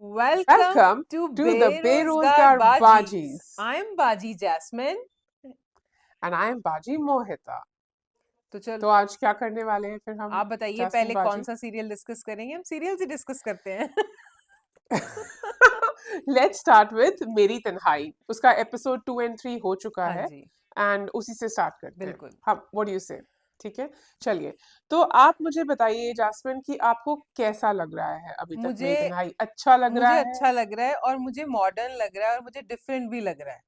Welcome Welcome to to the Berozgar Berozgar Bajis. Bajis. I'm Baji Jasmine. And I am Baji Mohita. तो चल तो आज क्या करने वाले हैं फिर हम आप बताइए जैस्मिन पहले कौन बाजी? सा सीरियल डिस्कस करेंगे? हम सीरियल से डिस्कस करते हैं। लेट्स स्टार्ट विथ मेरी तन्हाई. उसका एपिसोड 2 and 3 हो चुका हाँ है जी, एंड उसी से स्टार्ट करते हैं. बिल्कुल। हम व्हाट डू यू से? ठीक है, चलिए. तो आप मुझे बताइए जास्मिन कि आपको कैसा लग रहा है अभी तक मुझे मेरी तन्हाई? अच्छा लग मुझे रहा है? अच्छा लग रहा है और मुझे मॉडर्न लग रहा है और मुझे डिफरेंट भी लग रहा है।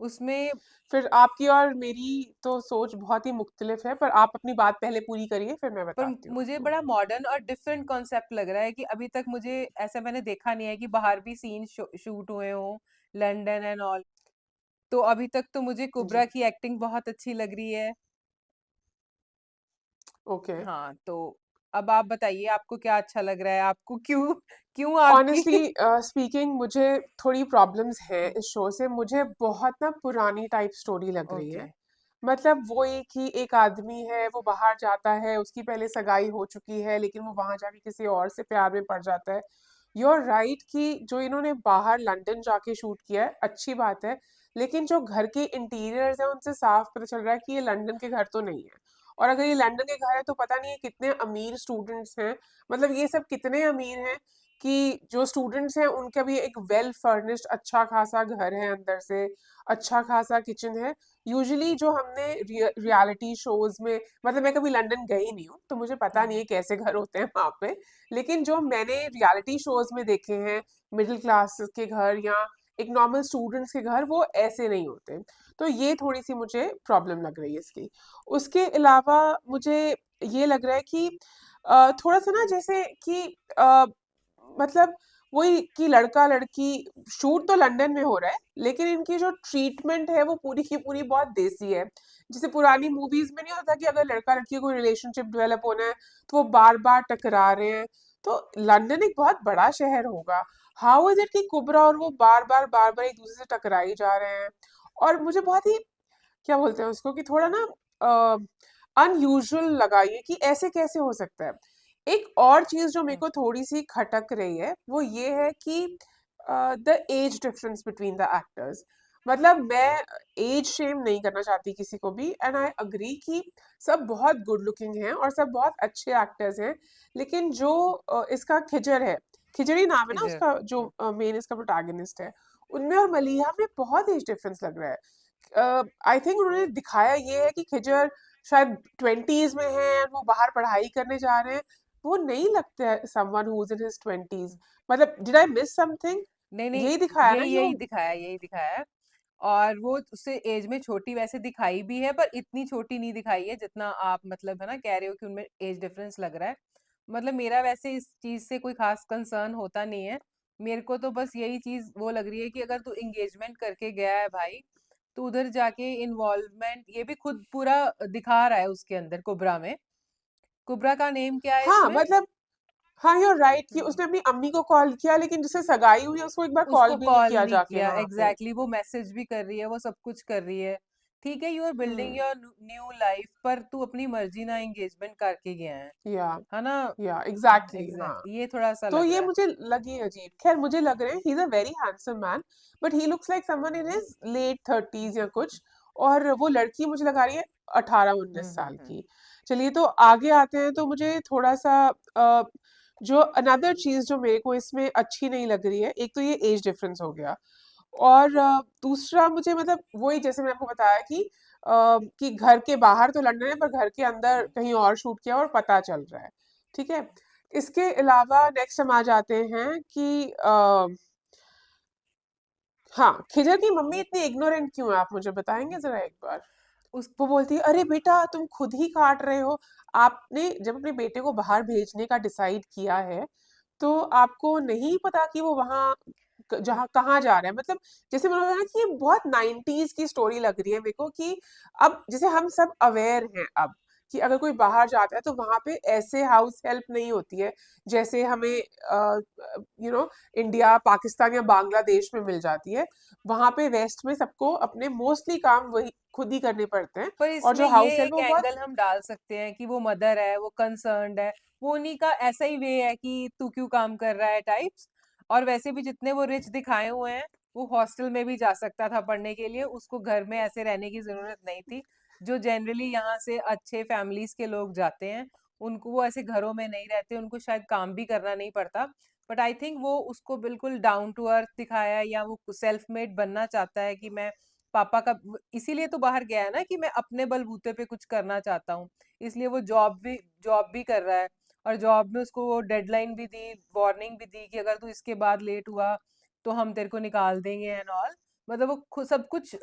उसमें फिर आपकी और मेरी तो सोच बहुत ही मुख्तलिफ है, पर आप अपनी बात पहले पूरी करिए फिर मैं पर बताती हूँ मुझे आपको. बड़ा मॉडर्न और डिफरेंट कॉन्सेप्ट लग रहा है कि अभी तक मुझे ऐसा मैंने देखा नहीं है कि बाहर भी सीन शूट हुए हों, लंदन एंड ऑल। तो अभी तक तो मुझे कुब्रा जी. की एक्टिंग बहुत अच्छी लग रही है। ओके. हाँ, तो अब आप बताइए आपको क्या अच्छा लग रहा है? आपको क्यों क्यों आपकी ऑनेस्टली स्पीकिंग मुझे थोड़ी प्रॉब्लम्स हैं इस शो से. मुझे बहुत ना पुरानी टाइप स्टोरी लग रही ओके, है. मतलब वो एक ही एक आदमी है, वो बाहर जाता है, उसकी पहले सगाई हो चुकी है लेकिन वो वहां जाके किसी और से प्यार में पड़ जाता है. यू आर राइट कि जो इन्होंने बाहर लंदन जाके शूट किया है अच्छी बात है, लेकिन जो घर के इंटीरियर्स है उनसे साफ पता चल रहा है कि ये लंदन के घर तो नहीं है. और अगर ये लंदन के घर है तो पता नहीं है कितने अमीर स्टूडेंट्स हैं. मतलब ये सब कितने अमीर हैं कि जो स्टूडेंट्स हैं उनका भी एक वेल फर्निश्ड अच्छा खासा घर है अंदर से, अच्छा खासा किचन है. यूजुअली जो हमने रियलिटी शोज में, मतलब मैं कभी लंदन गई नहीं हूँ तो मुझे पता नहीं है कैसे घर होते हैं वहां पे, लेकिन जो मैंने रियलिटी शोज में देखे हैं मिडिल क्लास के घर या एक नॉर्मल स्टूडेंट्स के घर, वो ऐसे नहीं होते. तो ये थोड़ी सी मुझे प्रॉब्लम लग रही है इसकी. उसके अलावा मुझे ये लग रहा है कि थोड़ा सा ना जैसे कि मतलब वही कि लड़का लड़की शूट तो लंदन में हो रहा है लेकिन इनकी जो ट्रीटमेंट है वो पूरी की पूरी बहुत देसी है. जैसे पुरानी मूवीज में नहीं होता कि अगर लड़का लड़की को कोई रिलेशनशिप डेवलप होना है तो वो बार बार टकरा रहे हैं. तो लंदन एक बहुत बड़ा शहर होगा. हाउ इज इट कि कुबरा और वो बार बार एक दूसरे से टकराई जा रहे हैं. और मुझे बहुत ही, क्या बोलते हैं उसको, कि थोड़ा ना अनयूजुअल लगा ये कि ऐसे कैसे हो सकता है. एक और चीज जो मेरे हुँ, को थोड़ी सी खटक रही है वो ये है कि the age difference between the actors. मतलब मैं एज शेम नहीं करना चाहती किसी को भी, एंड आई अग्री कि सब बहुत गुड लुकिंग हैं और सब बहुत अच्छे एक्टर्स हैं, लेकिन जो इसका खिजर है, खिजरी नाम है ना किधर? उसका, जो हुँ, मेन इसका प्रोटैगनिस्ट है, उनमें और मलिया में बहुत एज डिफरेंस लग रहा है. आई थिंक उन्होंने दिखाया ये है कि खिजर शायद 20s में है और वो बाहर पढ़ाई करने जा रहे हैं. वो नहीं लगता है someone who is in his 20s. मतलब डिड आई मिस समथिंग? नहीं, नहीं, यही दिखाया ना यही जो. दिखाया यही दिखाया है और वो उससे एज में छोटी वैसे दिखाई भी है पर इतनी छोटी नहीं दिखाई है जितना आप मतलब है ना कह रहे हो कि उनमें एज डिफरेंस लग रहा है। मतलब मेरा वैसे इस चीज़ से कोई ख़ास कंसर्न होता नहीं है। मेरे को तो बस यही चीज़ वो लग रही है कि अगर तू एंगेजमेंट करके गया है भाई, तो उधर जाके इन्वॉल्वमेंट ये भी खुद पूरा दिखा रहा है उसके अंदर कुब्रा में। कुब्रा का नेम क्या है हाँ इसमें? मतलब, हाँ यू राइट कि हुँ। उसने अपनी अम्मी को कॉल किया लेकिन जिससे सगाई हुई है उसको एक बार कॉल उसको भी नहीं कॉल किया नहीं जाके किया वहां पे. एग्जैक्टली वो मैसेज भी कर रही है वो सब कुछ कर रही है। ठीक है you are building hmm. Your new life पर तू अपनी मर्जी ना एंगेजमेंट करके गया या है ना? एग्जैक्टली, हाँ. एग्जैक्ट ये थोड़ा सा तो लग ये रहा है। मुझे लगी अजीब. खैर मुझे लग रहे हैं he is a very handsome man, but he looks like someone in his late 30s या कुछ. और वो लड़की मुझे लगा रही है 18-19 साल हम्म। की. चलिए तो आगे आते हैं. तो मुझे थोड़ा सा जो अनदर चीज जो मेरे को इसमें अच्छी नहीं लग रही है, एक तो ये एज डिफरेंस हो गया, और दूसरा मुझे मतलब वही जैसे मैंने आपको बताया कि घर के बाहर तो लंदन है पर घर के अंदर कहीं और शूट किया और पता चल रहा है. ठीक है. इसके अलावा नेक्स्ट हम आ जाते हैं कि हाँ, खिजर की मम्मी इतनी इग्नोरेंट क्यों है, आप मुझे बताएंगे जरा एक बार? उस वो बोलती है अरे बेटा तुम खुद ही काट रहे हो. आपने जब अपने बेटे को बाहर भेजने का डिसाइड किया है तो आपको नहीं पता कि वो वहां जहाँ कहाँ जा रहा है. मतलब जैसे मैंने बताया ना कि ये बहुत 90s की स्टोरी लग रही है मेरे को, कि अब जैसे हम सब अवेयर हैं अब कि अगर कोई बाहर जाता है तो वहां पे ऐसे हाउस हेल्प नहीं होती है जैसे हमें इंडिया पाकिस्तान या बांग्लादेश में मिल जाती है. वहां पे वेस्ट में सबको अपने मोस्टली काम वही खुद ही करने पड़ते हैं. पर और इसमें जो ये हाउस हेल्प एक है वो बहुत. एंगल हम डाल सकते हैं कि वो मदर है वो कंसर्न्ड है वो उन्हीं का ऐसा ही वे है कि तू क्यों काम कर रहा है टाइप्स। और वैसे भी जितने वो रिच दिखाए हुए हैं, वो हॉस्टल में भी जा सकता था पढ़ने के लिए, उसको घर में ऐसे रहने की जरूरत नहीं थी। जो जनरली यहाँ से अच्छे फैमिलीज के लोग जाते हैं, उनको वो ऐसे घरों में नहीं रहते, उनको शायद काम भी करना नहीं पड़ता। बट आई थिंक वो उसको बिल्कुल डाउन टू अर्थ दिखाया है, या वो सेल्फ मेड बनना चाहता है कि मैं पापा का, इसीलिए तो बाहर गया है ना, कि मैं अपने बलबूते पे कुछ करना चाहता हूँ। इसलिए वो जॉब भी कर रहा है। और जॉब में उसको वो डेडलाइन भी दी, वार्निंग भी दी कि अगर तू इसके बाद लेट हुआ तो हम तेरे को निकाल देंगे एंड ऑल। मतलब वो खुद सब कुछ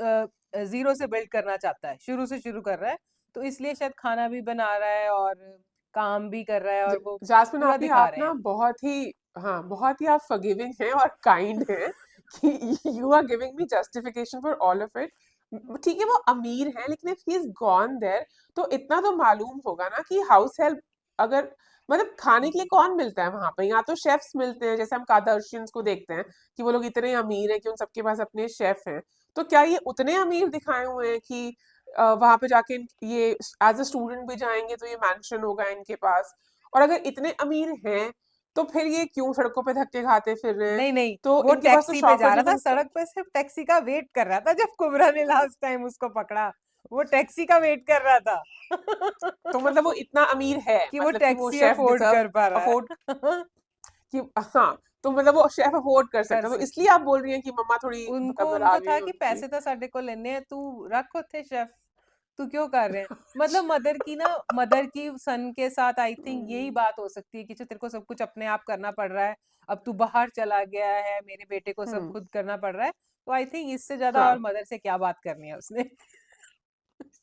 जीरो से बिल्ड करना चाहता है, शुरू से शुरू कर रहा है। तो इसलिए शायद खाना भी बना रहा है और काम भी कर रहा है, और वो जासमिन पूरा आपी, दिखा आप रहे ना हैं। बहुत ही, हाँ बहुत ही आप फॉरगिविंग हैं और काइंड हैं कि you are giving me justification for all of it. ठीक है वो अमीर है, लेकिन if he is gone there तो इतना तो मालूम होगा ना कि हाउस हेल्प, अगर मतलब खाने के लिए कौन मिलता है वहां पे, यहाँ तो शेफ्स मिलते हैं, जैसे हम कार्दाशियंस को देखते हैं कि वो लोग इतने अमीर हैं कि उन सबके पास अपने शेफ हैं। तो क्या ये उतने अमीर दिखाए हुए हैं कि वहां पे जाके ये एज अ स्टूडेंट भी जाएंगे तो ये मैंशन होगा इनके पास? और अगर इतने अमीर हैं तो फिर ये क्यों सड़कों पे धक्के खाते फिर रहे हैं? नहीं नहीं, तो वो इनके पास तो टैक्सी पे जा शौक है रहा जब था, इनको, सड़क पे सिर्फ टैक्सी का वेट कर रहा था जब कुबरा ने लास्ट टाइम उसको पकड़ा। वो टैक्सी का वेट कर रहा तो था। मतलब वो इतना अमीर है, कि वो मतलब कि वो टैक्सी शेफ अफोर्ड डिजर्व कर पा रहा अफोर्ड, है। कि हाँ, तो मतलब वो शेफ अफोर्ड कर कर सकता है, तो सकते। इसलिए आप बोल रही हैं कि मम्मा थोड़ी उनको मुकब्बर आ उनको गई था है कि उनकी। पैसे तो साडे को लेने हैं, तू रख उथे शेफ, तू क्यों कर रहे हैं। मतलब मदर की ना, मदर की सन के साथ आई थिंक यही हम्म, बात हो सकती है कि जो तेरे को सब कुछ अपने आप करना पड़ रहा है, अब तू बाहर चला गया है, मेरे बेटे को सब हम्म, खुद करना पड़ रहा है। तो आई थिंक इससे ज्यादा और हाँ मदर से क्या बात करनी है उसने।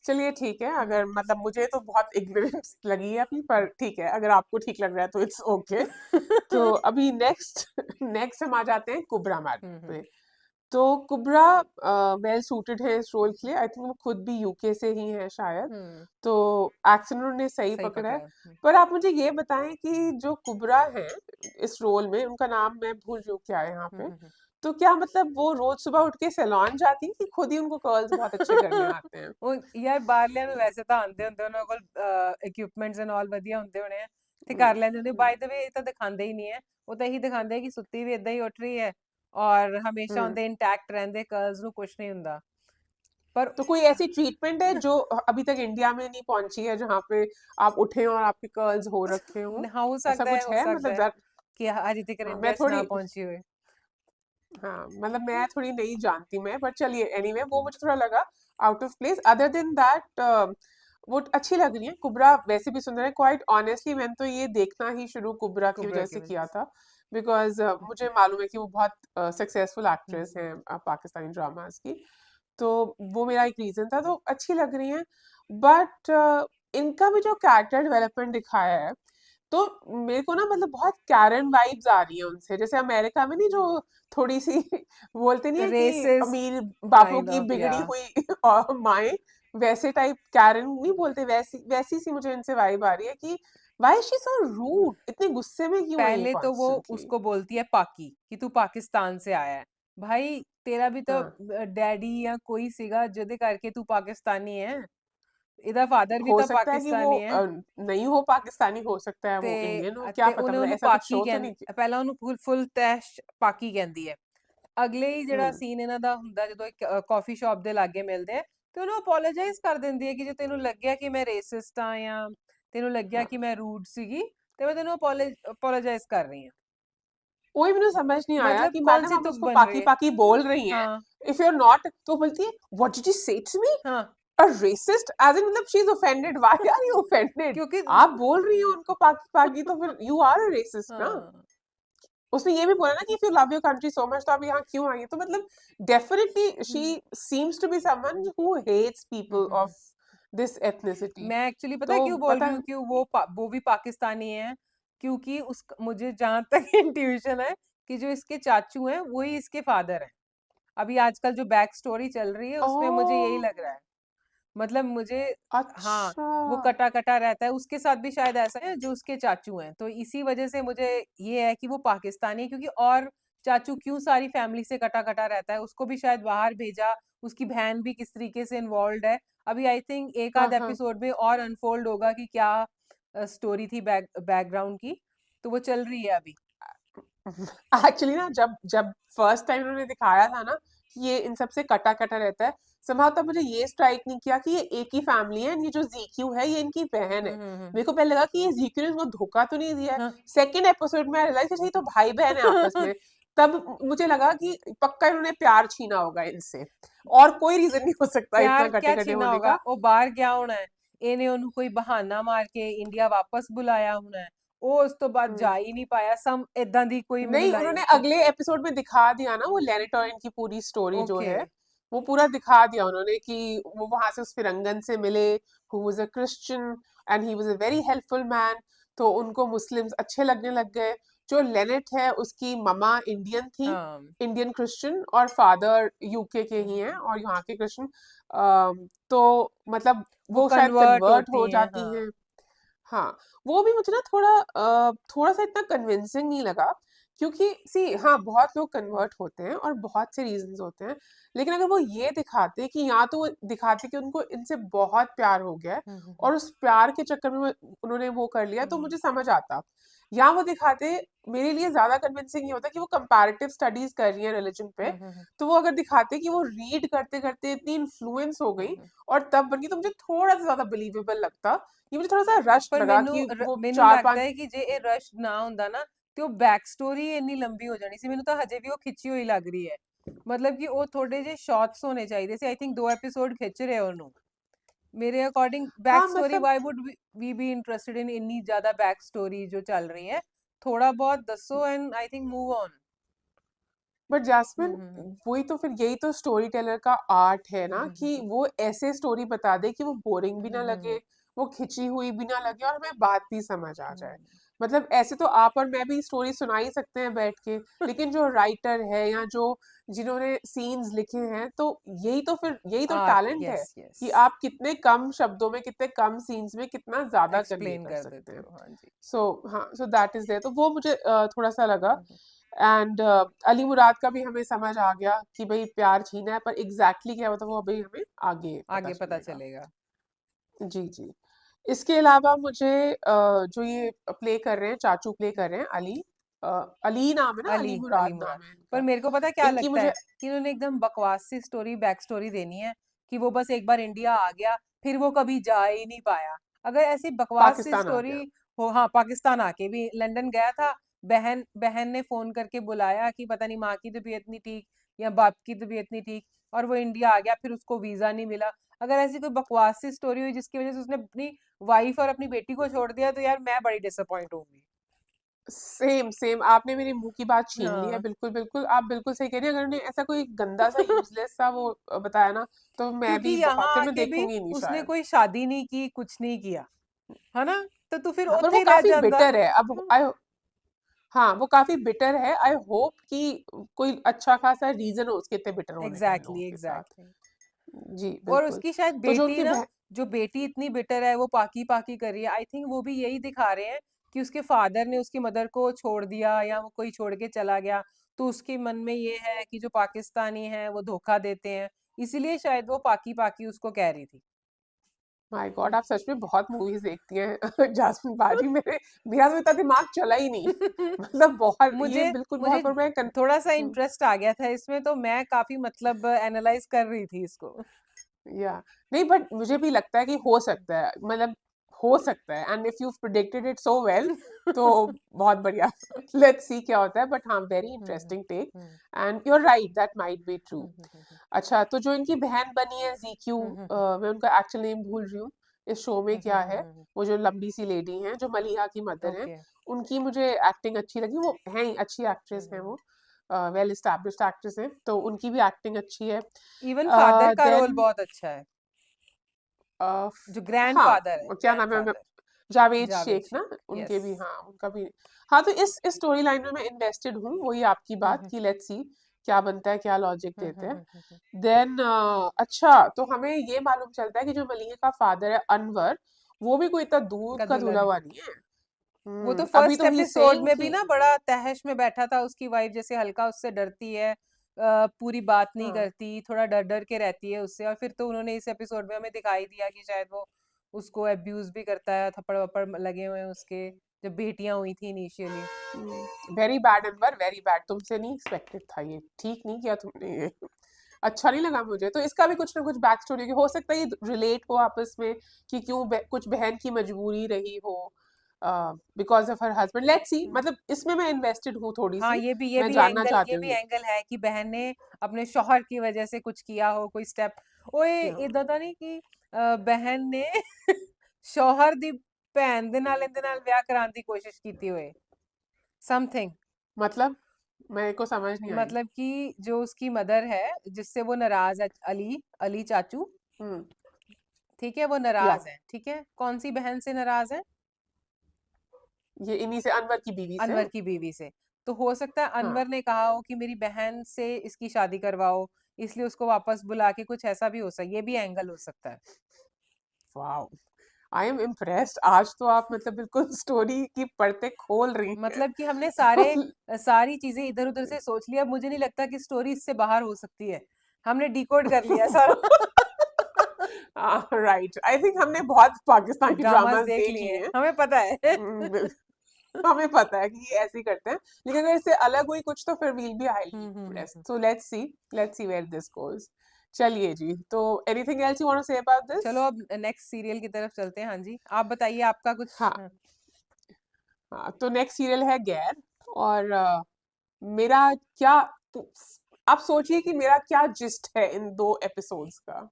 चलिए ठीक है, अगर मतलब मुझे तो बहुत इग्नोरेंस लगी है अभी, पर ठीक है अगर आपको ठीक लग रहा है तो इट्स ओके। तो अभी नेक्स्ट नेक्स्ट हम आ जाते हैं कुबरा मैडम हम्म। पे। तो कुबरा वेल सूटेड है इस रोल के लिए, आई थिंक वो खुद भी यूके से ही है शायद। हम्म। तो एक्सेंट उन्होंने सही सही पकड़ा पकड़ा है। है। पर आप मुझे ये बताएं कि जो कुबरा है इस रोल में, उनका नाम मैं भूल रही हूँ क्या है यहाँ पे, हम्म। तो क्या मतलब वो रोज सुबह उठ के सैलून जाती है कि खुद ही उनको कर्ल्स बहुत अच्छे करने आते हैं? ਉਹ ਯਾਰ ਬਾਹਰਲਿਆਂ ਨੂੰ ਵੈਸੇ ਤਾਂ ਆਉਂਦੇ ਹੁੰਦੇ ਉਹਨਾਂ ਕੋਲ ਇਕਵਿਪਮੈਂਟਸ ਐਂਡ ਆਲ ਵਧੀਆ ਹੁੰਦੇ ਹੋਣੇ ਆ, ਤੇ हम्म, ਕਰ ਲੈਂਦੇ ਹੁੰਦੇ। हम्म, ਬਾਈ ਦ ਵੇ ਇਹ ਤਾਂ ਦਿਖਾਉਂਦੇ ਹੀ ਨਹੀਂ ਹੈ। ਉਹ ਤਾਂ ਇਹੀ ਦਿਖਾਉਂਦੇ ਆ ਕਿ ਸੁੱਤੀ ਵੀ ਇਦਾਂ ਹੀ ਉੱਠ ਰਹੀ ਹੈ, ਔਰ ਹਮੇਸ਼ਾ हम्म। ਉਹਦੇ ਇੰਟੈਕਟ ਰਹਿੰਦੇ, ਕਰਲਸ ਨੂੰ ਕੁਝ नहीं ਹੁੰਦਾ। पर तो कोई ऐसी ट्रीटमेंट है जो अभी तक इंडिया में नहीं पहुंची है, जहाँ पे आप उठे और आपके कर्ल्स हो रखे हों? हाँ, ऐसा कुछ हो है सकता मतलब है जर, कि अभी तक हाँ, मैं इंडिया से ना थोड़ी, पहुंची हुई। हाँ मतलब मैं थोड़ी नहीं जानती मैं, बट चलिए एनीवे वो मुझे थोड़ा लगा out of place. Other than that वो अच्छी लग रही है। कुबरा वैसे भी सुंदर है, क्वाइट ऑनेस्टली मैंने तो ये देखना ही शुरू कुबरा की कुबरा वजह की से वजह किया से। था, बिकॉज मुझे मालूम है कि वो बहुत सक्सेसफुल एक्ट्रेस हम्म। हैं पाकिस्तानी ड्रामास की। तो वो मेरा एक रीजन था, तो अच्छी लग रही हैं। बट इनका भी जो कैरेक्टर डेवलपमेंट दिखाया है, तो मेरे को ना मतलब बहुत कैरन वाइब्स आ रही है उनसे, जैसे अमेरिका में नहीं जो थोड़ी सी बोलते नहीं है कि रेसिस्ट अमीर बापों काइंड की ऑफ, या बिगड़ी हुई और माएं, वैसे टाइप कैरन नहीं बोलते, वैसी वैसी सी मुझे इनसे वाइब आ रही है कि वाई शी सो रूड, इतने गुस्से में क्यों है ये पहले तो वो कॉन्स्टेंटली। उसको बोलती है पाकी कि तू पाकिस्तान से आया है। भाई तेरा भी तो हाँ, डैडी या कोई सीगा जिदे करके तू पाकिस्तानी है। ਇਹਦਾ ਫਾਦਰ ਵੀ हो ਤਾਂ सकता है कि वो ਪਾਕਿਸਤਾਨੀ ਹੈ। नहीं हो पाकिस्तानी, हो सकता है ਤੇ वो इंडियन हो, क्या ਤੇ पता, ਉਹਨੇ मतलब ਉਹਨੂੰ ऐसा कुछ ਪਾਕੀ शो तो नहीं ਕਹਿੰ किया। ਪਹਿਲਾਂ ਉਹਨੂੰ ਫੁੱਲ ਤੈਸ਼ ਪਾਕੀ ਕਹਿੰਦੀ ਹੈ। ਅਗਲੇ ਹੀ ਜਿਹੜਾ हम्म, ਸੀਨ ਇਹਨਾਂ ਦਾ ਹੁੰਦਾ ਜਦੋਂ ਇੱਕ ਕਾਫੀ ਸ਼ਾਪ ਦੇ ਲਾਗੇ ਮਿਲਦੇ ਆ, ਤੇ ਉਹਨੂੰ ਅਪੋਲੋਜਾਈਜ਼ ਕਰ ਦਿੰਦੀ ਹੈ ਕਿ ਜੇ ਤੈਨੂੰ ਲੱਗਿਆ ਕਿ ਮੈਂ ਰੇਸਿਸਟ ਆ, ਜਾਂ ਤੈਨੂੰ ਲੱਗਿਆ हाँ ਕਿ ਮੈਂ ਰੂਡ ਸੀਗੀ, ਤੇ मैं तेन अपोलोजाइज कर रही हूँ। कोई मुझे समझ नहीं आया मतलब कि कौन मैडम सी आप तुक उसको बन रही पाकी है। पाकी बोल रही हैं, हाँ। इफ यू आर नॉट, तो बोलती है what did you say to me, हाँ। अ रेसिस्ट, एज इन मतलब she is offended, why are you offended? क्योंकि आप बोल रही हो उनको पाकी पाकी तो फिर यू आर अ रेसिस्ट ना। हाँ। उसने ये भी बोला ना कि if you love your country so much तो आप यहाँ क्यों आई है, तो मतलब definitely she hmm. Seems to be someone who hates people of this ethnicity. मैं एक्चुअली पता है तो क्यों बोल पता रही हूँ है, कि वो भी पाकिस्तानी है। क्योंकि उस मुझे जहां तक इंट्यूशन है कि जो इसके चाचू हैं वही इसके फादर हैं। अभी आजकल जो बैक स्टोरी चल रही है उसमें मुझे यही ओह लग रहा है। मतलब मुझे, हाँ, अच्छा, वो कटा कटा रहता है, उसके साथ भी शायद ऐसा है जो उसके चाचू हैं, तो इसी वजह से मुझे ये है कि वो पाकिस्तानी है। क्योंकि और चाचू क्यों सारी फैमिली से कटा कटा रहता है, उसको भी शायद बाहर भेजा, उसकी बहन भी किस तरीके से इन्वॉल्व है। अभी आई थिंक एक हाँ आध हाँ, एपिसोड में और अनफोल्ड होगा कि क्या स्टोरी थी बैकग्राउंड की। तो वो चल रही है अभी। एक्चुअली ना जब जब फर्स्ट टाइम उन्होंने दिखाया था ना कि ये इन सबसे कटा कटा रहता है, somehow तब मुझे ये स्ट्राइक नहीं किया कि ये एक ही फैमिली है, ये जो जीक्यू है ये इनकी बहन है। मेरे को पहले लगा कि ये जीक्यू ने इसको धोखा तो नहीं दिया है। हाँ, सेकेंड एपिसोड में रियलाइज ये तो भाई बहन है आपस में। तब मुझे लगा कि पक्का इन्होंने प्यार छीना होगा इनसे, और कोई रीजन नहीं हो सकता इतना प्यार कटे क्या कटे छीना होने होगा, का। वो बाहर गया होना है, इन्हें उन्हें कोई बहाना मार के इंडिया वापस बुलाया होना है, वो उस तो बाद हम्म। जा ही नहीं पाया। सम इदां दी कोई मैनू नहीं, लाइन उन्होंने सी। अगले एपिसोड में दिखा दिया ना, वो लेनेट और इनकी पूरी स्टोरी जो ओके। है वो पूरा दिखा दिया उन्होंने कि वो वहां से उस फिरंगन से मिले, who was a Christian and he was a very helpful man. तो उनको मुस्लिम्स अच्छे लगने लग गए। जो लेनेट है उसकी ममा इंडियन थी, हाँ। इंडियन क्रिश्चियन, और फादर यूके के ही हैं और यहाँ के क्रिश्चियन। तो मतलब वो वो शायद कन्वर्ट कन्वर्ट होती हो हैं, जाती हाँ। हैं। हाँ, वो भी मुझे ना थोड़ा सा इतना कन्विंसिंग नहीं लगा, क्योंकि सी हाँ बहुत लोग कन्वर्ट होते हैं और बहुत से रीजंस होते हैं, लेकिन अगर वो ये दिखाते कि या तो वो दिखाते कि उनको इनसे बहुत प्यार हो गया है और उस प्यार के चक्कर में उन्होंने वो कर लिया, तो मुझे समझ आता। या वो दिखाते, मेरे लिए ज्यादा कन्विंसिंग ये होता कि वो कंपैरेटिव स्टडीज कर रही है रिलीजन पे। तो वो अगर दिखाते कि वो रीड करते करते इतनी इन्फ्लुएंस हो गई और तब बन गई, तो मुझे थोड़ा सा ज्यादा बिलीवेबल लगता। ये मुझे थोड़ा सा रश्ड पर लगा कि वो ਮੈਨੂੰ चार लगਦਾ पांच। ਹੈ ਕਿ ਜੇ ਇਹ ਰਸ਼ ਨਾ ਹੁੰਦਾ ਨਾ ਤੇ ਉਹ ਬੈਕ ਸਟੋਰੀ ਇੰਨੀ ਲੰਬੀ ਹੋ ਜਾਣੀ ਸੀ। ਮੈਨੂੰ ਤਾਂ ਹਜੇ ਵੀ ਉਹ ਖਿੱਚੀ ਹੋਈ ਲੱਗ ਰਹੀ ਹੈ। ਮਤਲਬ ਕਿ ਉਹ ਥੋੜੇ ਜਿਹੇ ਸ਼ਾਰਟਸ ਹੋਣੇ ਚਾਹੀਦੇ ਸੀ। ਆਈ ਥਿੰਕ 2 ਐਪੀਸੋਡ ਖਿੱਚ ਰਹੇ ਉਹਨੂੰ। ਮੇਰੇ ਅਕॉर्डिंग हाँ बैक स्टोरी मतलब, why would we be interested in इतनी ज्यादा बैक स्टोरी जो चल रही है। थोड़ा बहुत दसो and I think move on. But Jasmine, वही तो फिर यही तो स्टोरी टेलर का आर्ट है ना, कि वो ऐसे स्टोरी बता दे कि वो बोरिंग भी ना लगे, वो खिंची हुई भी ना लगे और हमें बात भी समझ आ जाए। मतलब ऐसे तो आप और मैं भी स्टोरी सुना ही सकते हैं बैठ के, लेकिन जो राइटर है या जो जिन्होंने सीन्स लिखे हैं, तो यही तो आर्ट, टैलेंट है यस यस। कि आप कितने कम शब्दों में, कितने कम सीन्स में कितना ज्यादा कन्वे एक्सप्लेन कर कर सकते देते हैं। हो, हाँ जी। सो हाँ, सो दैट इज देयर, तो वो मुझे थोड़ा सा लगा। एंड अली मुराद का भी हमें समझ आ गया कि भाई प्यार छीना है, पर एग्जैक्टली क्या होता है वो अभी हमें आगे पता आगे पता चलेगा। चलेगा। जी जी। इसके अलावा मुझे जो ये प्ले कर रहे हैं, चाचू प्ले कर रहे हैं, अ, अली नाम है ना, अली अली अली मुराद मुराद। नाम है पर इनका। मेरे को पता क्या इनकी लगता है मुझे कि इन्होंने एकदम बकवास सी स्टोरी बैक स्टोरी देनी है कि वो बस एक बार इंडिया आ गया, फिर वो कभी जा ही नहीं पाया। अगर ऐसी बकवास सी पाकिस्तान आ स्टोरी गया। हो, हाँ पाकिस्तान आके भी लंदन गया था, बहन बहन ने फोन करके बुलाया कि पता नहीं माँ की तबीयत नहीं ठीक या बाप की तबीयत नहीं ठीक, और वो इंडिया आ गया, फिर उसको वीजा नहीं मिला। अगर ऐसी कोई बकवास सी स्टोरी हुई जिसकी वजह से उसने अपनी वाइफ और अपनी बेटी को छोड़ दिया, तो यार मैं बड़ी डिसअपॉइंट होंगी। सेम सेम, आपने मेरे मुंह की बात छीन ली है, हाँ, बिल्कुल बिल्कुल, आप बिल्कुल सही कह रही हैं। अगर उन्होंने ऐसा कोई गंदा सा यूजलेस सा वो बताया ना, तो मैं क्योंकि भी यहाँ बहुत, फिर मैं आके भी देखूंगी ही नहीं उसने शायद। कोई शादी नहीं की, कुछ नहीं किया, है ना? तो तू फिर हाँ, पर उत्थे वो ही रह काफी जांदा। बिटर है अब। आई हाँ, वो काफी बिटर है। आई होप कि कोई अच्छा खासा रीजन हो उसके इतने बिटर होने का इन लोगों एग्जैक्टली के साथ। एग्जैक्टली। जी और बिल्कुल। उसकी शायद तो जो बेटी उनकी ना, बहन। जो बेटी इतनी बिटर है, वो पाकी पाकी कर रही है। आई थिंक वो भी यही दिखा रहे हैं कि उसके फादर ने उसकी मदर को छोड़ दिया या वो कोई छोड़ के चला गया, तो उसके मन में ये है कि जो पाकिस्तानी है वो धोखा देते हैं, इसीलिए शायद वो पाकी पाकी उसको कह रही थी। माय गॉड, आप सच में बहुत मूवीज देखती हैं जासमीन बाजी। मेरा तो इतना दिमाग चला ही नहीं। मतलब बहुत, ये मुझे बिल्कुल मुझे बहुत, पर मैं थोड़ा सा इंटरेस्ट आ गया था इसमें, तो मैं काफी मतलब एनालाइज कर रही थी इसको। या नहीं, बट मुझे भी लगता है कि हो सकता है, मतलब हो सकता है, and if you predicted it so well, तो बहुत बढ़िया। लेट्स सी क्या होता है, बट हाँ, very hmm interesting take. Hmm and you are right, that might be true. Hmm hmm hmm अच्छा, तो जो इनकी बहन बनी है जीक्यू, हम्म मैं उनका एक्चुअल नेम भूल रही हूँ इस शो में क्या है। हम्म। वो जो लंबी सी लेडी हैं, जो मलिहा की मदर हैं, ओके। उनकी मुझे एक्टिंग अच्छी लगी। वो हैं ही अच्छी एक्ट्रेस हैं, हम्म। वो वेल एस्टैब्लिश्ड एक्ट्रेस हैं, तो उनकी भी एक्टिंग अच्छी है। इवन फादर का रोल देन बहुत अच्छा है, जो ग्रैंड हाँ, फादर है, क्या नाम है ग्रैंडफादर। जावेद जावेद शेख ना, शेख, उनके यस। भी, हाँ उनका भी। हाँ, तो इस स्टोरी लाइन में मैं इन्वेस्टेड हूँ, वही आपकी बात हम्म कि लेट्स सी क्या बनता है, क्या लॉजिक देते हैं। हम्म। देन अच्छा, तो हमें ये मालूम चलता है कि जो मलिहा का फादर है अनवर, वो भी कोई इतना दूध का का दुल्हन धुला है। हुआ नहीं है। वो तो अभी फर्स्ट तो ही एपिसोड सेइंग में भी कि ना बड़ा तहश में बैठा था, उसकी वाइफ जैसे हल्का उससे डरती है, पूरी बात नहीं हाँ करती, थोड़ा डर डर के रहती है उससे, और फिर तो उन्होंने इस एपिसोड में हमें दिखाई दिया कि शायद वो उसको अब्यूज भी करता है, थप्पड़ वप्पड़ लगे हुए हैं उसके। जब बेटियां हुई थी initially. Very bad Anwar, very bad, तुमसे नहीं एक्सपेक्टेड था ये, ठीक नहीं किया तुमने ये। अच्छा नहीं लगा मुझे। तो इसका भी कुछ ना कुछ बैक स्टोरी हो सकता है, ये रिलेट हो आपस में कि क्यों कुछ बहन की मजबूरी रही हो because of her husband. Let's see, मतलब इसमें मैं इन्वेस्टेड हूँ थोड़ी हाँ, सी, मैं जानना चाहती ये हूँ भी ये। एंगल है कि बहन ने अपने शौहर की वजह से कुछ किया हो, कोई स्टेप। ओए Yeah. इदा तो नहीं कि बहन ने शौहर दी भैन दे नाल इंदे नाल ब्याह कराने की कोशिश की होए, समथिंग। मतलब मेरे को समझ नहीं आई। मतलब कि जो उसकी मदर है, जिससे वो नाराज है, अली अली चाचू, हम्म। ठीक है, वो या नाराज है, ठीक है, कौन सी बहन से नाराज है? ये इन्हीं से, अनवर की बीवी से। अनवर की बीवी से। तो हो सकता है हाँ। अनवर ने कहा हो कि मेरी बहन से इसकी शादी करवाओ, इसलिए उसको वापस बुला के कुछ ऐसा भी हो सकता है, ये भी एंगल हो सकता है। Wow, I am impressed. आज तो आप मतलब बिल्कुल स्टोरी की परतें खोल रही हैं। मतलब कि हमने सारी चीजें इधर उधर से सोच लिया, अब मुझे नहीं लगता कि स्टोरी इससे बाहर हो सकती है। हमने डिकोड कर लिया सारा। राइट, आई थिंक हमने बहुत पाकिस्तानी ड्रामास ड्रामास देख देख लिए लिए हैं, हैं। हमें पता है। हमें पता है कि ये ऐसे ही करते हैं, लेकिन अगर इससे अलग हुई कुछ तो फिर will be highly hmm. Impressed. So let's see where this goes. चलिए जी, तो anything else you want to say about this? चलो अब नेक्स्ट सीरियल की तरफ चलते हैं। हाँ जी, आप बताइए आपका कुछ। हाँ। हाँ। हाँ, तो नेक्स्ट सीरियल है गैर। और मेरा क्या, तो, आप सोचिए कि मेरा क्या जिस्ट है इन 2 एपिसोड्स का।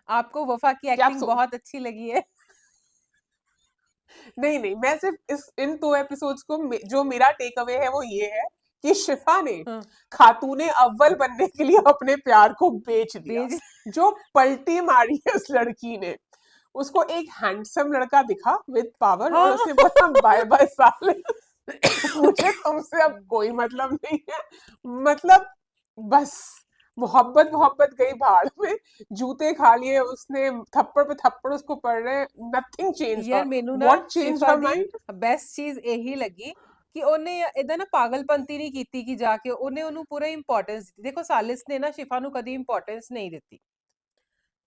आपको वफा की क्या आप एक्टिंग बहुत अच्छी लगी है। नहीं नहीं, मैं सिर्फ इस इन 2 एपिसोड्स को जो मेरा टेक अवे है वो ये है कि शिफा ने हाँ, खातूने अव्वल बनने के लिए अपने प्यार को बेच दिया। बेज। जो पलटी मारी है उस लड़की ने, उसको एक हैंडसम लड़का दिखा विद पावर, और हाँ। उसे बोला बाय बाय साले, मुझे तुमसे अब कोई मतलब नहीं है। मतलब बस, मोहब्बत मोहब्बत गई भाड़ में, जूते खा लिए उसने, थप्पड़ पे थप्पड़ उसको पड़ रहे, नथिंग चेंज यार हर। मेनू ना what changed Shifa her the mind? Best चीज यही लगी कि ਉਹਨੇ ਇਹਦਾ ਨਾ ਪਾਗਲਪੰਤੀ ਨਹੀਂ ਕੀਤੀ ਕਿ ਜਾ ਕੇ ਉਹਨੂੰ ਪੂਰਾ ਇੰਪੋਰਟੈਂਸ ਦਿੱਤੀ। ਦੇਖੋ ਸਾਲਿਸ ਨੇ ਨਾ शिफा ਨੂੰ ਕਦੀ ਇੰਪੋਰਟੈਂਸ ਨਹੀਂ ਦਿੱਤੀ,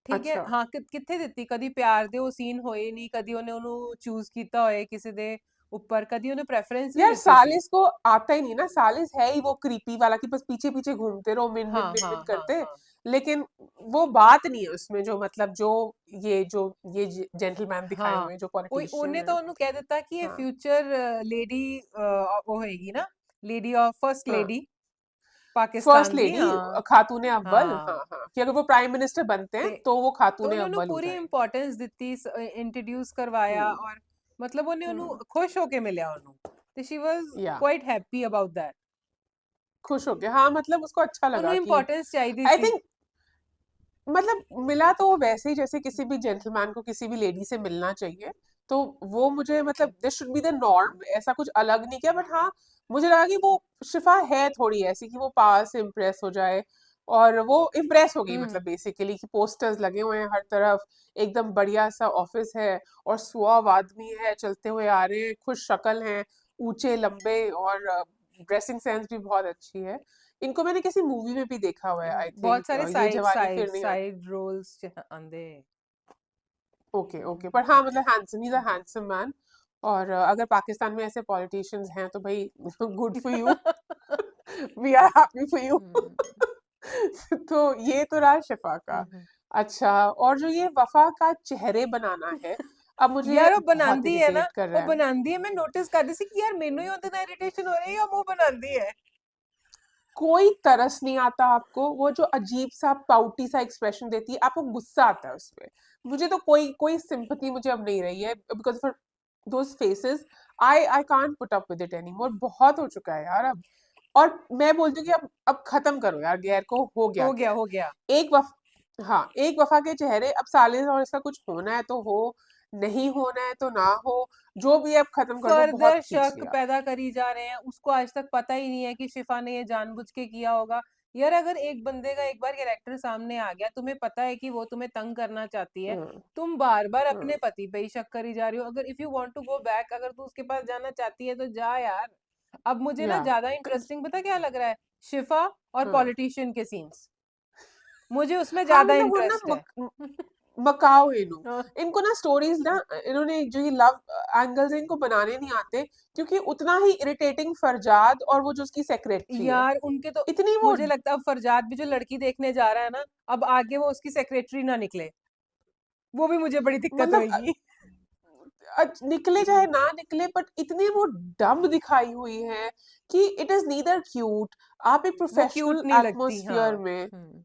ਠੀਕ ਹੈ, अच्छा। ਹਾਂ ਕਿੱਥੇ ਦਿੱਤੀ, ਕਦੀ ਪਿਆਰ ਦੇ ਉਹ ਸੀਨ ਹੋਏ ਨਹੀਂ, ਕਦੀ ਉਹਨੂੰ ਚੂਜ਼ ਕੀਤਾ ਹੋਏ ਕਿਸੇ ਦੇ ਉੱਪਰ, कदी ਉਹਨੇ प्रेफरेंस नहीं यार ਦਿੱਤੀ ਸੀ। सालिस को आता ही नहीं ना, सालिस है ही वो क्रीपी वाला कि बस पीछे पीछे घूमते रहो, मिन मिन हाँ मिन हाँ मिन हाँ करते। हाँ। लेकिन वो बात नहीं है उसमें, जो मतलब जो ये जेंटलमैन दिखाए हाँ हुए हैं, जो ਉਹ पॉलिटिशियन ਉਹਨੇ है। ਤਾਂ ਉਹਨੂੰ ਕਹਿ ਦਿੱਤਾ ਕਿ ਇਹ हाँ। फ्यूचर लेडी ਉਹ होएगी ना, लेडी ऑफ फर्स्ट हाँ, लेडी फर्स्ट पाकिस्तान दी। लेडी, हाँ खातूने अव्वल। हाँ हाँ। हाँ, कि अगर वो प्राइम मिनिस्टर बनते हैं ਤੇ तो वो तो खातूने ਉਹਨੇ ਉਹਨੂੰ अव्वल हो ਪੂਰੀ जाएंगे। ਇੰਪੋਰਟੈਂਸ ਦਿੱਤੀ, ਇੰਟਰੋਡਿਊਸ ਕਰਵਾਇਆ, हम्म। ਔਰ ਮਤਲਬ ਉਹਨੇ ਉਹਨੂੰ हम्म। ਖੁਸ਼ ਹੋ ਕੇ ਮਿਲਿਆ ਉਹਨੂੰ, ਤੇ ਸ਼ੀ ਵਾਸ या ਕੁਆइट हैप्पी अबाउट दैट। खुश हो गया, हाँ, मतलब उसको अच्छा ਉਹਨੂੰ लगा कि इंपॉर्टेंस चाहिए आई सी। थिंक, मतलब मिला तो वो वैसे ही जैसे किसी भी जेंटलमैन को किसी भी लेडी से मिलना चाहिए। तो वो मुझे मतलब this should be the norm, ऐसा कुछ अलग नहीं किया, बट हाँ, मुझे लगा कि वो शिफा है थोड़ी ऐसी कि वो पास से इम्प्रेस हो जाए। और वो इम्प्रेस हो गई, हम्म। मतलब बेसिकली कि पोस्टर्स लगे हुए हैं हर तरफ, एकदम बढ़िया सा ऑफिस है, और सुहाव आदमी है, चलते हुए आ रहे हैं, खुश शक्ल हैं, ऊंचे लंबे, और ड्रेसिंग सेंस भी बहुत अच्छी है। इनको मैंने किसी मूवी में भी देखा हुआ है, आई बहुत थिंक सारे ये साइड जवानी साइड फिर नहीं आती। साइड रोल्स आंदे। ओके ओके, पर हाँ, मतलब handsome, he is a handsome man. और अगर पाकिस्तान में ऐसे पॉलिटिशियंस हैं तो भाई good for you, we are happy for you. तो ये तो रहा शिफा का। अच्छा, और जो ये वफा का चेहरे बनाना है, अब मुझे यार वो बहुत बनांदी है ना, इरिटेट कर वो रहा है। बनांदी है, मैं नोटिस कर दी सी कि यार मेनू ही ਉਹਦੇ ਨਾਲ इरिटेशन हो रही है या वो बनांदी है। कोई तरस नहीं आता आपको, वो जो अजीब सा पाउटी सा एक्सप्रेशन देती है, आपको गुस्सा आता है उसपे। मुझे तो कोई कोई सिंपैथी मुझे अब नहीं रही है because for those faces. I can't put up with it anymore, बहुत हो चुका है यार अब। और मैं बोलती हूँ कि अब खत्म करो यार, गैर को हो गया हो गया गैर। हो गया। एक वफ हाँ, एक वफा के चेहरे, अब सालिस और इसका कुछ होना है तो हो, नहीं होना है तो ना हो, जो भी है अब खत्म कर दो, बहुत फर्दर खींच शक लिया। पैदा करी जा रहे हैं, उसको आज तक पता ही नहीं है कि शिफा ने ये जानबूझ के किया होगा। यार अगर एक बंदे का एक बार कैरेक्टर सामने आ गया, तुम्हें पता है कि वो तुम्हें तंग करना चाहती है, हम्म। तुम बार बार हम्म। अपने पति पे ही शक करी जा रही हो। अगर if you want to go back, अगर तू उसके पास जाना चाहती है तो जा यार। अब मुझे ना या ज्यादा इंटरेस्टिंग पता क्या लग रहा है, शिफा और हाँ पॉलिटिशियन के सीन्स, मुझे उसमें हाँ, ज्यादा मतलब वो ना इंटरेस्ट है। मकाओ इनू। हाँ, इनको ना स्टोरीज ना, इन्होंने जो ये लव एंगल्स हैं इनको बनाने नहीं आते, क्योंकि उतना ही इरिटेटिंग फरजाद और वो जो उसकी सेक्रेटरी है, यार उनके तो इतनी वो मुझे लगता है अब फरजाद भी जो लड़की देखने जा रहा है ना, अब आगे वो उसकी सेक्रेटरी ना निकले, वो भी मुझे बड़ी दिक्कत मतलब होगी। निकले चाहे ना निकले, बट इतनी वो डम दिखाई हुई है कि इट इज नीदर क्यूट। आप एक वो क्यूट प्रोफेशनल नहीं लगती, एटमोसफियर हाँ। में, हम्म।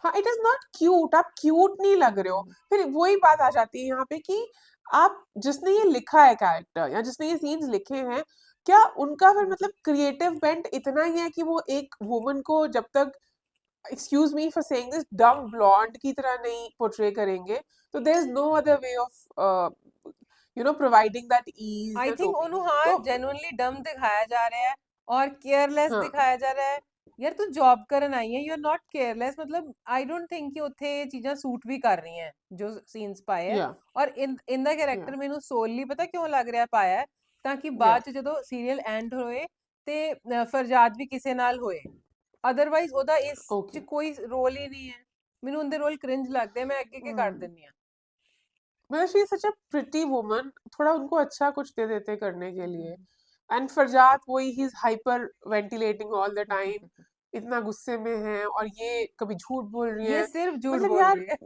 हाँ इट इज नॉट क्यूट, आप क्यूट नहीं लग रहे हो। हम्म। फिर वही बात आ जाती है यहाँ पे कि आप, जिसने ये लिखा है कैरेक्टर या जिसने ये सीन्स लिखे हैं, क्या उनका फिर मतलब क्रिएटिव बेंट इतना ही है कि वो एक वुमन को जब तक, excuse me for saying this, dumb blonde की तरह नहीं पोर्ट्रे करेंगे, तो there is no other way of providing that ease I या थिंक डोपामिन। ओनू हाँ तो जेन्युइनली डम दिखाया जा रहा है और केयरलेस हाँ, दिखाया जा रहा है। यार तू जॉब करन आई है, यू आर नॉट केयरलेस, मतलब आई डोंट थिंक कि ਉੱਥੇ ਇਹ ਚੀਜ਼ਾਂ ਸੂਟ ਵੀ ਕਰ ਰਹੀਆਂ ਜੋ ਸੀਨਸ ਪਾਏ ਹੈ। या ਔਰ ਇਨ ਦਾ या ਕੈਰੈਕਟਰ ਮੈਨੂੰ ਸੋਲਲੀ ਪਤਾ ਕਿਉਂ ਲੱਗ ਰਿਹਾ ਪਾਇਆ ਹੈ, ਤਾਂ ਕਿ या ਬਾਅਦ ਚ ਜਦੋਂ ਸੀਰੀਅਲ ਐਂਡ ਹੋਏ ਤੇ ਫਰਜ਼ਾਦ ਵੀ ਕਿਸੇ ਨਾਲ ਹੋਏ, ਅਦਰਵਾਈਜ਼ ਉਹਦਾ ਇਸ ਚ ओके। ਕੋਈ ਰੋਲ ਹੀ ਨਹੀਂ ਹੈ। ਮੈਨੂੰ ਉਹਦੇ ਰੋਲ ਕ੍ਰਿੰਜ ਲੱਗਦੇ ਆ, ਮੈਂ ਅੱਗੇ ਅੱਗੇ ਕਰ ਦਿੰਨੀ ਆ। मतलब she such a pretty woman, थोड़ा उनको अच्छा कुछ दे देते करने के लिए। हम्म। एंड फरजाद वही, he is hyper ventilating all the time, इतना गुस्से में है, और ये कभी झूठ बोल रही ये है। सिर्फ झूठ मतलब बोल यार, रही है।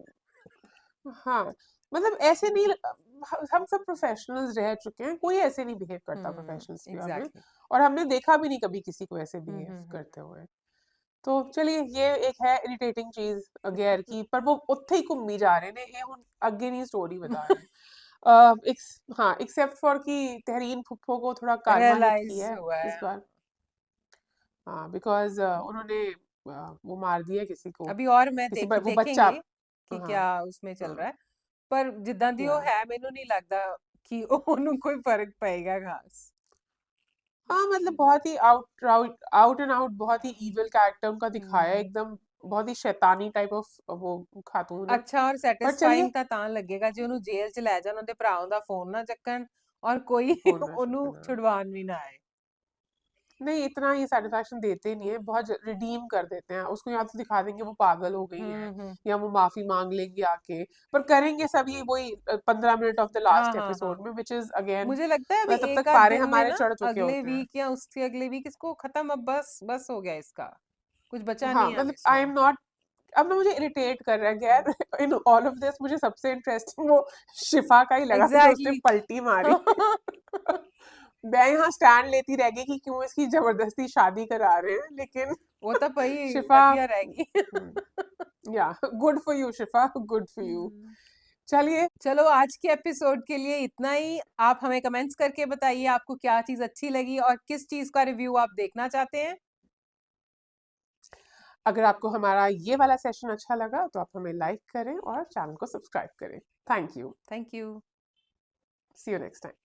हाँ, मतलब ऐसे नहीं हम सब प्रोफेशनल्स रह चुके हैं, कोई ऐसे नहीं बिहेव करता प्रोफेशनल स्फीयर में, एग्जैक्टली। और हमने देखा भी नहीं कभी किसी को ऐसे बिहेव करते हुए। तो चलिए, ये एक है इरिटेटिंग चीज गैर की, पर वो उत्थे ही घूमी जा रहे ने, ये हुन अगे नहीं स्टोरी बता रहे। हाँ, एक्सेप्ट फॉर कि तहरीन फुप्पो को थोड़ा कारमा हिट की रियलाइज है हुआ है। इस बार। हाँ, बिकॉज उन्होंने वो मार दिया किसी को, अभी और मैं वो बच्चा। देखेंगे कि हाँ, क्या उसमें चल हाँ, रहा है, पर जिद्दां दी या ਉਹ ਹੈ ਮੈਨੂੰ नहीं लगता कि ਉਹਨੂੰ कोई फर्क पएगा खास। हाँ, मतलब बहुत ही out out out and out, बहुत ही इविल कैरेक्टर उनका दिखाया है, हम्म। एकदम बहुत ही शैतानी टाइप ऑफ वो खातून है। ਅੱਛਾ ਔਰ पर चलिए, ਸੈਟੀਸਫਾਈਂਗ ਤਾਂ ਲੱਗੇਗਾ ਜੇ ਉਹਨੂੰ ਜੇਲ੍ਹ ਚ ਲੈ ਜਾਣ, ਉਹਦੇ ਭਰਾ ਦਾ ਫੋਨ ਨਾ ਚੱਕਣ ਔਰ ਕੋਈ फोन ना ਉਹਨੂੰ चुकना। ਛੁਡਵਾਉਣ भी ना आए। नहीं, इतना ये सेटिस्फैक्शन देते नहीं है, बहुत रिडीम कर देते हैं उसको, या तो दिखा देंगे वो पागल हो गई है, हम्म। या वो माफी मांग लेंगे आके, पर करेंगे सब ये वही 15 मिनट ऑफ द हाँ लास्ट हाँ हाँ। एपिसोड में, विच इज अगेन, मुझे लगता है अभी मतलब तब एक तक आध पारे दिन में हमारे ना, चढ़ चुके अगले होते हैं। वीक या उसके अगले वीक इसको खत्म, अब बस बस हो गया इसका, कुछ बचा हाँ, नहीं है अब मतलब आई इसमें। एम नॉट, अब ना मुझे इरिटेट कर रहा है गैर, इन ऑल ऑफ दिस मुझे सबसे इंटरेस्टिंग वो शिफा का ही लगा जो उसने एग्जैक्टली। पलटी मारी। मैं यहाँ स्टैंड लेती रह गई कि क्यों इसकी जबरदस्ती शादी करा रहे हैं, लेकिन वो तो भाई शिफा, लतिया रहेगी। या good for you Shifa, good for you. हम्म। चलिए, चलो आज के एपिसोड के लिए इतना ही। आप हमें कमेंट्स करके बताइए आपको क्या चीज अच्छी लगी और किस चीज का रिव्यू आप देखना चाहते हैं। अगर आपको हमारा ये वाला सेशन अच्छा लगा तो आप हमें लाइक करें और चैनल को सब्सक्राइब करें। Thank you. Thank you. See you next time.